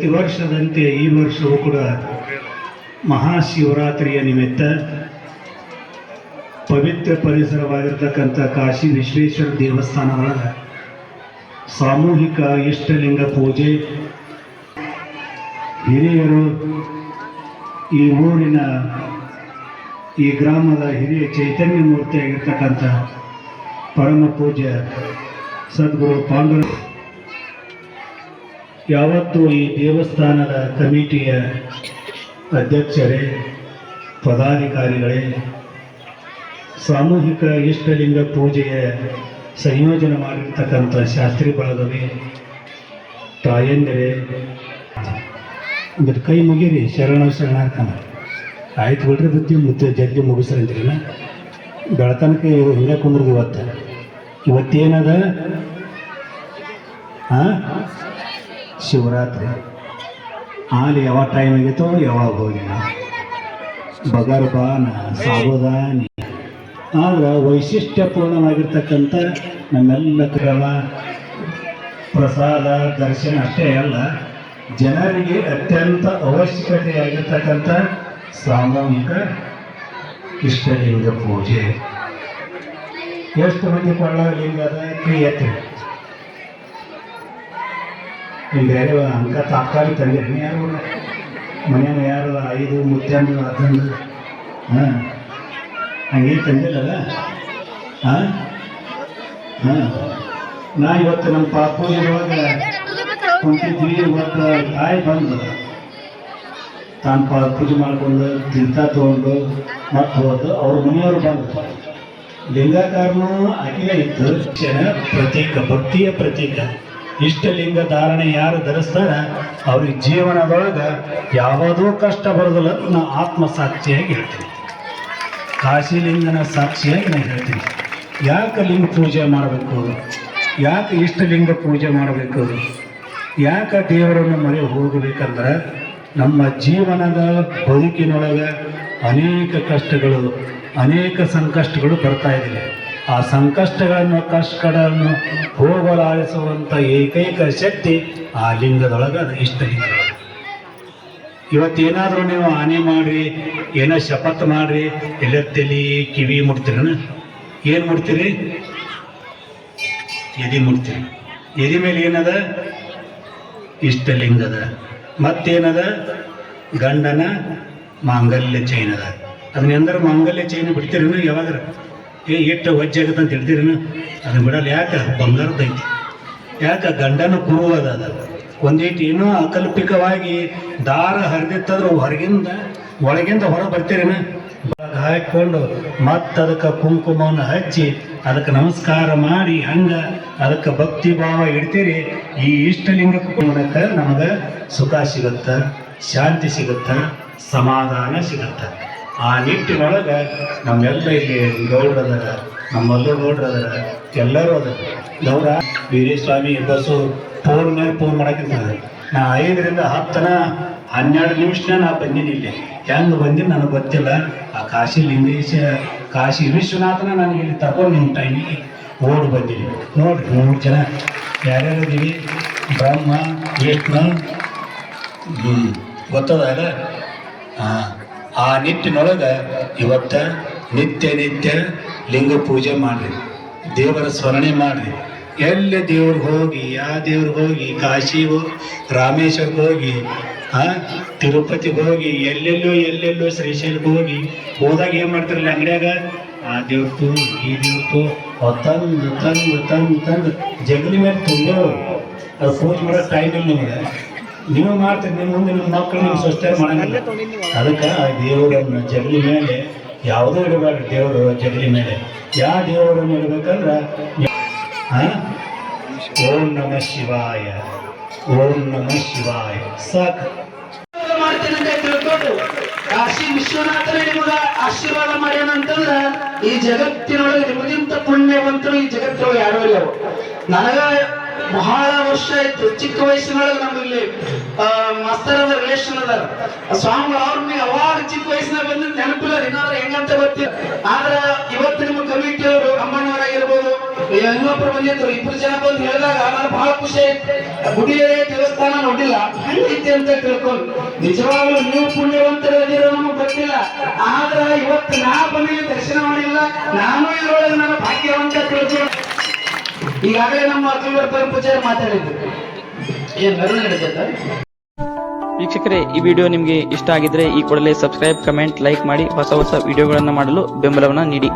ಪ್ರತಿ ವರ್ಷದಂತೆ ಈ ವರ್ಷವೂ ಕೂಡ ಮಹಾಶಿವರಾತ್ರಿಯ ನಿಮಿತ್ತ ಪವಿತ್ರ ಪರಿಸರವಾಗಿರ್ತಕ್ಕಂಥ ಕಾಶಿ ವಿಶ್ವೇಶ್ವರ ದೇವಸ್ಥಾನ ಒಳಗೆ ಸಾಮೂಹಿಕ ಇಷ್ಟಲಿಂಗ ಪೂಜೆ, ಹಿರಿಯರು, ಈ ಊರಿನ ಈ ಗ್ರಾಮದ ಹಿರಿಯ ಚೈತನ್ಯ ಮೂರ್ತಿಯಾಗಿರ್ತಕ್ಕಂಥ ಪರಮ ಪೂಜ್ಯ ಸದ್ಗುರು ಪಾಂಡುರಂಗ ಯಾವತ್ತೂ ಈ ದೇವಸ್ಥಾನದ ಕಮಿಟಿಯ ಅಧ್ಯಕ್ಷರೇ, ಪದಾಧಿಕಾರಿಗಳೇ, ಸಾಮೂಹಿಕ ಇಷ್ಟಲಿಂಗ ಪೂಜೆಯ ಸಂಯೋಜನೆ ಮಾಡಿರ್ತಕ್ಕಂಥ ಶಾಸ್ತ್ರಿ ಬಳಗವೇ, ತಾಯಂದಿರೇ, ಕೈ ಮುಗಿರಿ, ಶರಣಾರ್ಥನ ಆಯ್ತು ಬಿಡ್ರಿ, ಬುದ್ಧಿ ಮುದ್ದೆ ಜಲ್ದಿ ಮುಗಿಸ್ರಂತೀರಿನ ಬೆಳತನಕ ಹಿಂಗೆ ಕುಂದ್ರದು. ಇವತ್ತೇನದ ಶಿವರಾತ್ರಿ ಅಲ್ಲಿ ಯಾವಾಗ ಟೈಮ್ ಆಗೈತೋ ಯಾವಾಗ ಹೋಗಿನ ಬಗರ್ಬಾನ ಸಾಬುದಾನಿ ಆದ್ರೆ ವೈಶಿಷ್ಟ್ಯಪೂರ್ಣವಾಗಿರ್ತಕ್ಕಂಥ ನಮ್ಮೆಲ್ಲ ಕ್ರಮ ಪ್ರಸಾದ ದರ್ಶನ ಅಷ್ಟೇ ಅಲ್ಲ, ಜನರಿಗೆ ಅತ್ಯಂತ ಅವಶ್ಯಕತೆಯಾಗಿರ್ತಕ್ಕಂಥ ಸಾಮೂಹಿಕ ಇಷ್ಟಲಿಂಗ ಪೂಜೆ. ಎಷ್ಟು ಮಂದಿ ಕೊಳ್ಳ ಲಿಂಗದ ಕ್ರಿಯತೆ ಈಗ ಯಾರು ಅಂಕ ತಾತ್ಕಾಲಿಕ ತಂದಿರಿ, ಯಾರು ಮನೆಯ ಯಾರು 5 ಮುದ್ದೆಂದು 11 ಹಂಗೇನು ತಂದಿಲ್ಲಲ್ಲ. ನಾ ಇವತ್ತು ನಮ್ಮ ಪೂಜೆಯೊಳಗೆ ಕುಂತಿದ್ವಿ. ಇವತ್ತು ತಾಯಿ ಬಂದು ತಾನು ಪೂಜೆ ಮಾಡ್ಕೊಂಡು ತೀರ್ಥ ತೊಗೊಂಡು ಮತ್ತೆ ಹೋದು ಅವ್ರ ಮನೆಯವರು ಬಂದು ಲಿಂಗಾಕಾರನು ಅಖಿಲ ಇತ್ತು. ಪ್ರತೀಕ, ಭಕ್ತಿಯ ಪ್ರತೀಕ. ಇಷ್ಟಲಿಂಗ ಧಾರಣೆ ಯಾರು ಧರಿಸ್ತಾರ ಅವ್ರಿಗೆ ಜೀವನದೊಳಗೆ ಯಾವುದೋ ಕಷ್ಟ ಬರೋದಿಲ್ಲ. ನಾ ಆತ್ಮ ಸಾಕ್ಷಿಯಾಗಿ ಹೇಳ್ತೀನಿ, ಕಾಶಿಲಿಂಗನ ಸಾಕ್ಷಿಯಾಗಿ ನಾನು ಹೇಳ್ತೀನಿ. ಯಾಕೆ ಲಿಂಗ ಪೂಜೆ ಮಾಡಬೇಕು, ಯಾಕೆ ಇಷ್ಟಲಿಂಗ ಪೂಜೆ ಮಾಡಬೇಕು, ಯಾಕೆ ದೇವರನ್ನು ಮರೆ ಹೋಗಬೇಕಂದ್ರೆ ನಮ್ಮ ಜೀವನದ ಬದುಕಿನೊಳಗೆ ಅನೇಕ ಕಷ್ಟಗಳು, ಅನೇಕ ಸಂಕಷ್ಟಗಳು ಬರ್ತಾ ಇವೆ. ಆ ಸಂಕಷ್ಟಗಳನ್ನು, ಕಷ್ಟಗಳನ್ನು ಹೋಗಲಾಡಿಸುವಂಥ ಏಕೈಕ ಶಕ್ತಿ ಆ ಲಿಂಗದೊಳಗೆ, ಇಷ್ಟಲಿಂಗದೊಳಗೆ. ಇವತ್ತೇನಾದರೂ ನೀವು ಆನೆ ಮಾಡಿರಿ, ಏನೋ ಶಪಥ ಮಾಡಿರಿ, ಎಲ್ಲ ತಲೆ ಕಿವಿ ಮುಡ್ತೀರನ, ಏನು ಮುಡ್ತೀರಿ? ಎದೆ ಮುಡ್ತೀರಿ. ಎದೆ ಮೇಲೆ ಏನದ? ಇಷ್ಟಲಿಂಗದ. ಮತ್ತೇನದ? ಗಂಡನ ಮಾಂಗಲ್ಯ ಚೈನ್ ಅದ. ಅದನ್ನೆಂದ್ರೆ ಮಾಂಗಲ್ಯ ಚೈನ್ ಬಿಡ್ತೀರೇನು? ಯಾವಾಗ ಎಷ್ಟು ವಜ್ಜೆ ಆಗುತ್ತೆ ಅಂತ ಹೇಳ್ತೀರೇನು? ಅದನ್ನ ಬಿಡಲ್ಲ. ಯಾಕೆ? ಬಂಗಾರದೈತಿ. ಯಾಕೆ? ಗಂಡನ ಕುರುವದ. ಅದು ಒಂದೇಟು ಏನೋ ಅಕಲ್ಪಿಕವಾಗಿ ದಾರ ಹರಿದಿತ್ತಂದ್ರೆ ಹೊರಗಿಂದ ಒಳಗಿಂದ ಹೊರ ಬರ್ತೀರೇನು? ಹಾಕಿಕೊಂಡು ಮತ್ತೆ ಅದಕ್ಕೆ ಕುಂಕುಮವನ್ನು ಹಚ್ಚಿ ಅದಕ್ಕೆ ನಮಸ್ಕಾರ ಮಾಡಿ ಹಂಗೆ ಅದಕ್ಕೆ ಭಕ್ತಿ ಭಾವ ಇಡ್ತೀರಿ. ಈ ಇಷ್ಟಲಿಂಗ ಕುಂಕುಮಕ್ಕೆ ನಮಗೆ ಸುಖ ಸಿಗುತ್ತೆ, ಶಾಂತಿ ಸಿಗುತ್ತೆ, ಸಮಾಧಾನ ಸಿಗುತ್ತೆ. ಆ ನಿಟ್ಟಿನೊಳಗೆ ನಮ್ಮೆಲ್ಲ ಇಲ್ಲಿ ಗೌಡ್ರದರ, ನಮ್ಮಲ್ಲೂ ಗೌಡ್ರದರ, ಎಲ್ಲರೂ ಅದ. ಗೌಡ ವೀರಸ್ವಾಮಿ ಬಸ್ಸು ಫೋನ್ ಮೇಲೆ ಫೋನ್ ಮಾಡಕ್ಕಿರ್ತಾರೆ. ನಾ 5ರಿಂದ 10 12 ನಿಮಿಷನ ನಾ ಬಂದೀನಿ. ಇಲ್ಲಿ ಹೆಂಗೆ ಬಂದೀನಿ ನನಗೆ ಗೊತ್ತಿಲ್ಲ. ಆ ಕಾಶಿ ಲಿಂಗೇಶ, ಕಾಶಿ ವಿಶ್ವನಾಥನ ನನಗೆ ಇಲ್ಲಿ ತಗೊಂಡು ನಿಮ್ಮ ಟೈಮಿಗೆ ಓಡಿ ಬಂದೀನಿ. ನೋಡ್ರಿ 3 ಜನ ಯಾರ್ಯಾರಿದ್ದೀವಿ? ಬ್ರಹ್ಮ, ವಿಷ್ಣು, ಗೊತ್ತದ ಅಲ್ಲ. ಆ ನಿಟ್ಟಿನೊಳಗೆ ಇವತ್ತು ನಿತ್ಯ ಲಿಂಗ ಪೂಜೆ ಮಾಡಿರಿ, ದೇವರ ಸ್ಮರಣೆ ಮಾಡಿರಿ. ಎಲ್ಲಿ ದೇವ್ರಿಗೆ ಹೋಗಿ, ಯಾವ ದೇವ್ರಿಗೆ ಹೋಗಿ, ಕಾಶಿ ಹೋಗಿ, ರಾಮೇಶ್ವರಕ್ಕೆ ಹೋಗಿ, ತಿರುಪತಿಗೆ ಹೋಗಿ, ಎಲ್ಲೆಲ್ಲೋ ಶ್ರೀಶೈಲಕ್ಕೆ ಹೋಗಿ ಹೋದಾಗ ಏನು ಮಾಡ್ತಾರಲ್ಲ ಅಂಗಡಿಯಾಗ, ಆ ದೇವ್ರತು ಈ ದೇವ್ರತು ತಂದು ಜಗಲಿ ಮೇಲೆ ತುಂಬೇವು. ಅದು ಪೂಜೆ ಮಾಡೋ ಟೈಮ್ ಇಲ್ಲ ನಿಮಗೆ. ನೀವು ಮಾಡ್ತೀರಿ, ನಿಮ್ಮ ಮುಂದೆ ನಿಮ್ಮ ಮಕ್ಕಳು ನಿಮ್ಮ ಸ್ವಚ್ಛತೆ ಮಾಡಂಗಿಲ್ಲ. ಅದಕ್ಕೆ ಆ ದೇವರನ್ನು ಜಗಲಿ ಮೇಲೆ ಯಾವುದೂ ಇಡಬೇಡ್ರಿ. ದೇವರು ಜಗಲಿ ಮೇಲೆ ಯಾವ ದೇವರನ್ನು ಇಡಬೇಕಂದ್ರೆ ಓಂ ನಮಃ ಶಿವಾಯ, ಓಂ ನಮಃ ಶಿವಾಯ ಸಾಕು ಮಾಡ್ತೇನೆ ತಿಳ್ಕೊಂಡು ಕಾಶಿ ವಿಶ್ವನಾಥನ ನಿಮಗ ಆಶೀರ್ವಾದ ಮಾಡ್ಯಾನಂತಂದ್ರ ಈ ಜಗತ್ತಿನೊಳಗೆ ನಿಮಗಿಂತ ಪುಣ್ಯವಂತರು ಈ ಜಗತ್ತಿನೊಳಗೆ ಯಾರು ಇಲ್ಲ. ನನಗ ಬಹಳ ವರ್ಷ ಆಯ್ತು, ಚಿಕ್ಕ ವಯಸ್ಸಿನೊಳಗೆ ನಮ್ಮಲ್ಲಿ ಮಾಸ್ತರದ ರಿಲೇಷನ್ ಅದಾರ. ಸ್ವಾಮಿ ಅವ್ರನ್ನ ಅವಾಗ ಚಿಕ್ಕ ವಯಸ್ಸಿನಾಗ ಬಂದ ನೆನಪಿಲ್ಲ, ಏನಾದ್ರು ಹೆಂಗಂತ ಗೊತ್ತಿಲ್ಲ. ಆದ್ರ ಇವತ್ತು ನಿಮ್ಮ ಕಮಿಟಿಯವರು ಅಮ್ಮನವರಾಗಿರ್ಬೋದು, ಇನ್ನೊಬ್ರು ಬಂದಿದ್ರು, 2 ಜನ ಬಂದು ಹೇಳಿದಾಗ ನಾನು ಬಹಳ ಖುಷಿ ಐತೆ. ಗುಡಿಯೇ ದೇವಸ್ಥಾನ ನೋಡಿಲ್ಲ ಹಂಗೈತಿ ಅಂತ ತಿಳ್ಕೊಂಡು ನಿಜವಾಗ್ಲೂ ನೀವು ಪುಣ್ಯವಂತರಾಗಿರೋ ನಮಗೆ ಗೊತ್ತಿಲ್ಲ. ಆದ್ರ ಇವತ್ತು ನಾ ಬಂದಿಲ್ಲ ದರ್ಶನ ಮಾಡಿಲ್ಲ, ನಾನು ಇದ್ರೊಳಗೆ ನನ್ನ ಭಾಗ್ಯವಂತ ತಿಳ್ಕೊಂಡು. ಈಗಾಗಲೇ ನಮ್ಮ ಅಖಿಲ ಪೂಜಾರಿ ಮಾತಾಡಿದ್ರು, ಏನ್ ಮೆರವಣಿಗೆ ನಡೀತೈತೆ. ವೀಕ್ಷಕರೇ, ಈ ವಿಡಿಯೋ ನಿಮಗೆ ಇಷ್ಟ ಆಗಿದ್ರೆ ಈ ಕೂಡಲೇ ಸಬ್ಸ್ಕ್ರೈಬ್, ಕಮೆಂಟ್, ಲೈಕ್ ಮಾಡಿ ಹೊಸ ವಿಡಿಯೋಗಳನ್ನು ಮಾಡಲು ಬೆಂಬಲವನ್ನು ನೀಡಿ.